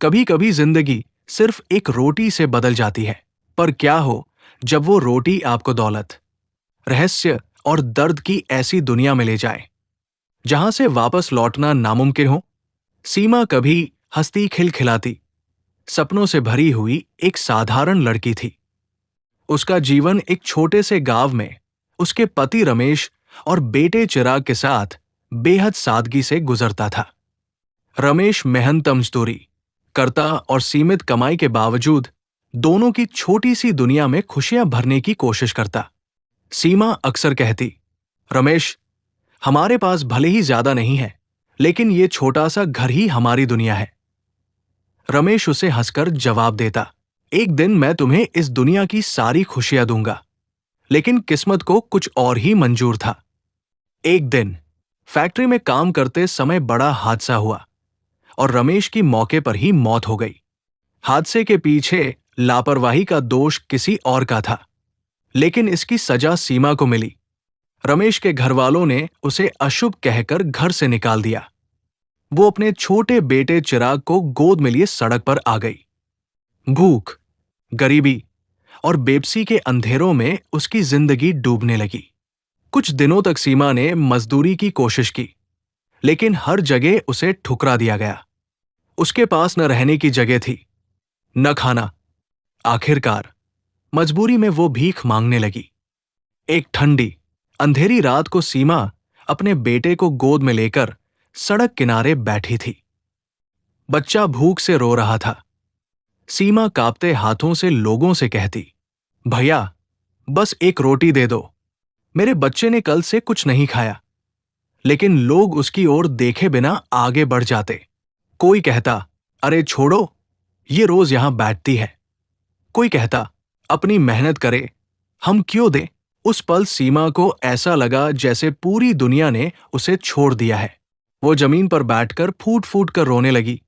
कभी कभी जिंदगी सिर्फ एक रोटी से बदल जाती है, पर क्या हो जब वो रोटी आपको दौलत, रहस्य और दर्द की ऐसी दुनिया में ले जाए जहां से वापस लौटना नामुमकिन हो। सीमा कभी हंसती खिलखिलाती, सपनों से भरी हुई एक साधारण लड़की थी। उसका जीवन एक छोटे से गांव में उसके पति रमेश और बेटे चिराग के साथ बेहद सादगी से गुजरता था। रमेश मेहनत मजदूरी करता और सीमित कमाई के बावजूद दोनों की छोटी सी दुनिया में खुशियां भरने की कोशिश करता। सीमा अक्सर कहती, रमेश, हमारे पास भले ही ज्यादा नहीं है, लेकिन ये छोटा सा घर ही हमारी दुनिया है। रमेश उसे हंसकर जवाब देता, एक दिन मैं तुम्हें इस दुनिया की सारी खुशियां दूंगा। लेकिन किस्मत को कुछ और ही मंजूर था। एक दिन फैक्ट्री में काम करते समय बड़ा हादसा हुआ और रमेश की मौके पर ही मौत हो गई। हादसे के पीछे लापरवाही का दोष किसी और का था, लेकिन इसकी सजा सीमा को मिली। रमेश के घरवालों ने उसे अशुभ कहकर घर से निकाल दिया। वो अपने छोटे बेटे चिराग को गोद में लिए सड़क पर आ गई। भूख, गरीबी और बेबसी के अंधेरों में उसकी जिंदगी डूबने लगी। कुछ दिनों तक सीमा ने मजदूरी की कोशिश की, लेकिन हर जगह उसे ठुकरा दिया गया। उसके पास न रहने की जगह थी, न खाना। आखिरकार मजबूरी में वो भीख मांगने लगी। एक ठंडी, अंधेरी रात को सीमा अपने बेटे को गोद में लेकर सड़क किनारे बैठी थी। बच्चा भूख से रो रहा था। सीमा कांपते हाथों से लोगों से कहती, भैया, बस एक रोटी दे दो, मेरे बच्चे ने कल से कुछ नहीं खाया। लेकिन लोग उसकी ओर देखे बिना आगे बढ़ जाते। कोई कहता, अरे छोड़ो, ये रोज यहां बैठती है। कोई कहता, अपनी मेहनत करे, हम क्यों दें। उस पल सीमा को ऐसा लगा जैसे पूरी दुनिया ने उसे छोड़ दिया है। वो जमीन पर बैठकर फूट फूट कर रोने लगी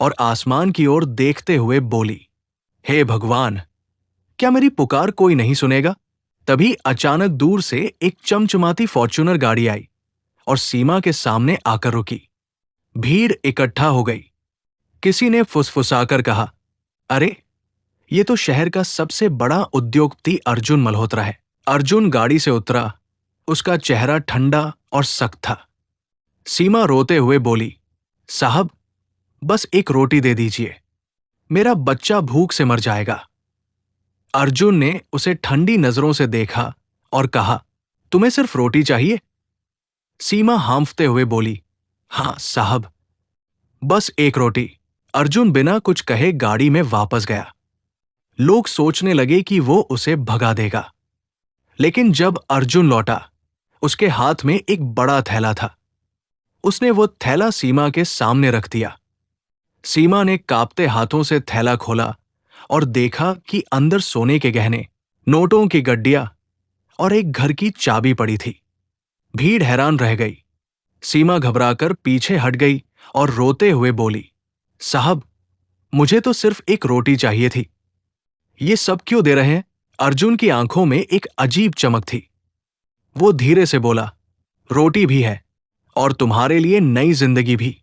और आसमान की ओर देखते हुए बोली, हे भगवान, क्या मेरी पुकार कोई नहीं सुनेगा। तभी अचानक दूर से एक चमचमाती फॉर्च्यूनर गाड़ी आई और सीमा के सामने आकर रुकी। भीड़ इकट्ठा हो गई। किसी ने फुसफुसाकर कहा, अरे, ये तो शहर का सबसे बड़ा उद्योगपति अर्जुन मल्होत्रा है। अर्जुन गाड़ी से उतरा। उसका चेहरा ठंडा और सख्त था। सीमा रोते हुए बोली, साहब, बस एक रोटी दे दीजिए, मेरा बच्चा भूख से मर जाएगा। अर्जुन ने उसे ठंडी नजरों से देखा और कहा, तुम्हें सिर्फ रोटी चाहिए। सीमा हांफते हुए बोली, हां साहब, बस एक रोटी। अर्जुन बिना कुछ कहे गाड़ी में वापस गया। लोग सोचने लगे कि वो उसे भगा देगा, लेकिन जब अर्जुन लौटा, उसके हाथ में एक बड़ा थैला था। उसने वो थैला सीमा के सामने रख दिया। सीमा ने कांपते हाथों से थैला खोला और देखा कि अंदर सोने के गहने, नोटों की गड्डियां और एक घर की चाबी पड़ी थी। भीड़ हैरान रह गई। सीमा घबराकर पीछे हट गई और रोते हुए बोली, साहब, मुझे तो सिर्फ एक रोटी चाहिए थी। ये सब क्यों दे रहे हैं। अर्जुन की आंखों में एक अजीब चमक थी। वो धीरे से बोला, रोटी भी है और तुम्हारे लिए नई जिंदगी भी,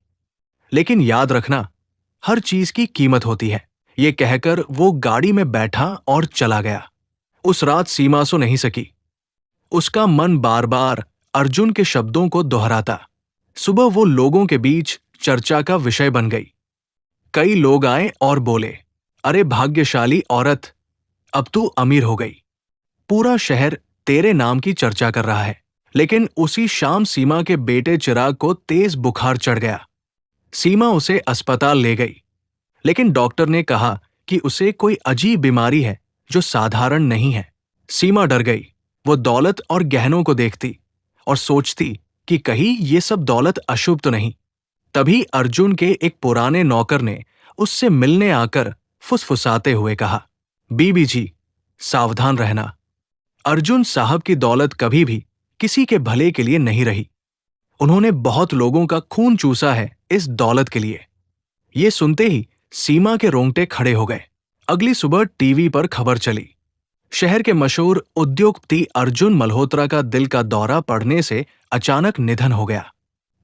लेकिन याद रखना, हर चीज की कीमत होती है। ये कहकर वो गाड़ी में बैठा और चला गया। उस रात सीमा सो नहीं सकी। उसका मन बार बार अर्जुन के शब्दों को दोहराता। सुबह वो लोगों के बीच चर्चा का विषय बन गई। कई लोग आए और बोले, अरे भाग्यशाली औरत, अब तू अमीर हो गई। पूरा शहर तेरे नाम की चर्चा कर रहा है। लेकिन उसी शाम सीमा के बेटे चिराग को तेज बुखार चढ़ गया। सीमा उसे अस्पताल ले गई, लेकिन डॉक्टर ने कहा कि उसे कोई अजीब बीमारी है जो साधारण नहीं है। सीमा डर गई। वो दौलत और गहनों को देखती और सोचती कि कहीं ये सब दौलत अशुभ तो नहीं। तभी अर्जुन के एक पुराने नौकर ने उससे मिलने आकर फुसफुसाते हुए कहा, बीबी जी, सावधान रहना। अर्जुन साहब की दौलत कभी भी किसी के भले के लिए नहीं रही। उन्होंने बहुत लोगों का खून चूसा है इस दौलत के लिए। ये सुनते ही सीमा के रोंगटे खड़े हो गए। अगली सुबह टीवी पर खबर चली, शहर के मशहूर उद्योगपति अर्जुन मल्होत्रा का दिल का दौरा पड़ने से अचानक निधन हो गया।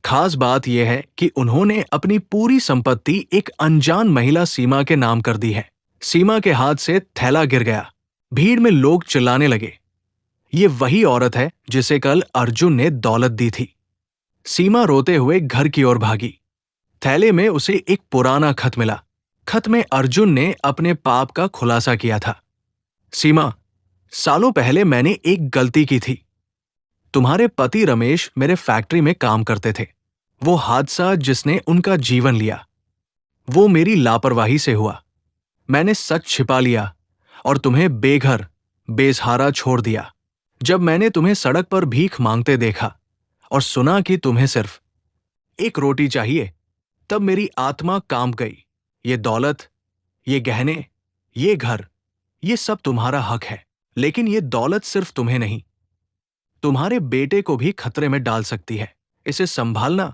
खास बात यह है कि उन्होंने अपनी पूरी संपत्ति एक अनजान महिला सीमा के नाम कर दी है। सीमा के हाथ से थैला गिर गया। भीड़ में लोग चिल्लाने लगे, ये वही औरत है जिसे कल अर्जुन ने दौलत दी थी। सीमा रोते हुए घर की ओर भागी। थैले में उसे एक पुराना खत मिला। खत में अर्जुन ने अपने पाप का खुलासा किया था। सीमा, सालों पहले मैंने एक गलती की थी। तुम्हारे पति रमेश मेरे फैक्ट्री में काम करते थे। वो हादसा जिसने उनका जीवन लिया, वो मेरी लापरवाही से हुआ। मैंने सच छिपा लिया और तुम्हें बेघर बेसहारा छोड़ दिया। जब मैंने तुम्हें सड़क पर भीख मांगते देखा और सुना कि तुम्हें सिर्फ एक रोटी चाहिए, तब मेरी आत्मा कांप गई। ये दौलत, ये गहने, ये घर, ये सब तुम्हारा हक है, लेकिन ये दौलत सिर्फ तुम्हें नहीं, तुम्हारे बेटे को भी खतरे में डाल सकती है। इसे संभालना,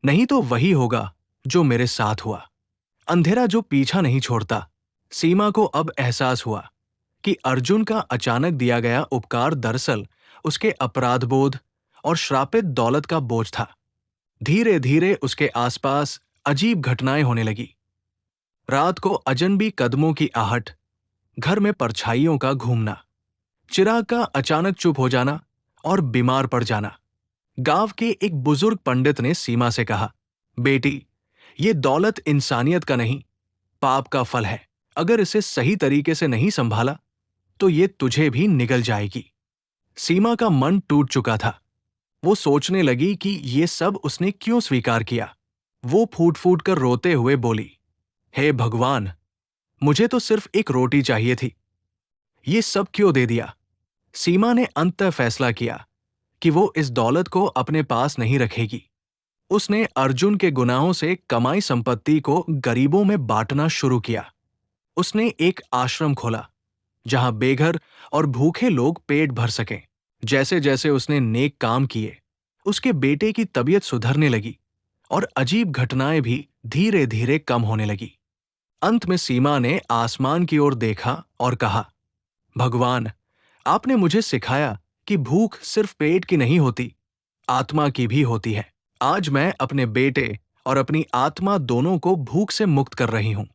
नहीं तो वही होगा जो मेरे साथ हुआ। अंधेरा जो पीछा नहीं छोड़ता। सीमा को अब एहसास हुआ कि अर्जुन का अचानक दिया गया उपकार दरअसल उसके अपराधबोध और श्रापित दौलत का बोझ था। धीरे धीरे उसके आसपास अजीब घटनाएं होने लगी। रात को अजनबी कदमों की आहट, घर में परछाइयों का घूमना, चिराग का अचानक चुप हो जाना और बीमार पड़ जाना। गांव के एक बुजुर्ग पंडित ने सीमा से कहा, बेटी, ये दौलत इंसानियत का नहीं, पाप का फल है। अगर इसे सही तरीके से नहीं संभाला तो ये तुझे भी निगल जाएगी। सीमा का मन टूट चुका था। वो सोचने लगी कि ये सब उसने क्यों स्वीकार किया। वो फूट फूट कर रोते हुए बोली, हे भगवान, मुझे तो सिर्फ एक रोटी चाहिए थी, ये सब क्यों दे दिया। सीमा ने अंततः फैसला किया कि वो इस दौलत को अपने पास नहीं रखेगी। उसने अर्जुन के गुनाहों से कमाई संपत्ति को गरीबों में बांटना शुरू किया। उसने एक आश्रम खोला जहां बेघर और भूखे लोग पेट भर सकें। जैसे जैसे उसने नेक काम किए, उसके बेटे की तबीयत सुधरने लगी और अजीब घटनाएं भी धीरे धीरे कम होने लगी। अंत में सीमा ने आसमान की ओर देखा और कहा, भगवान, आपने मुझे सिखाया कि भूख सिर्फ पेट की नहीं होती, आत्मा की भी होती है। आज मैं अपने बेटे और अपनी आत्मा दोनों को भूख से मुक्त कर रही हूं।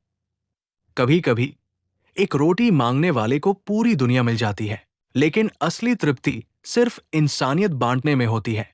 कभी कभी एक रोटी मांगने वाले को पूरी दुनिया मिल जाती है, लेकिन असली तृप्ति सिर्फ इंसानियत बांटने में होती है।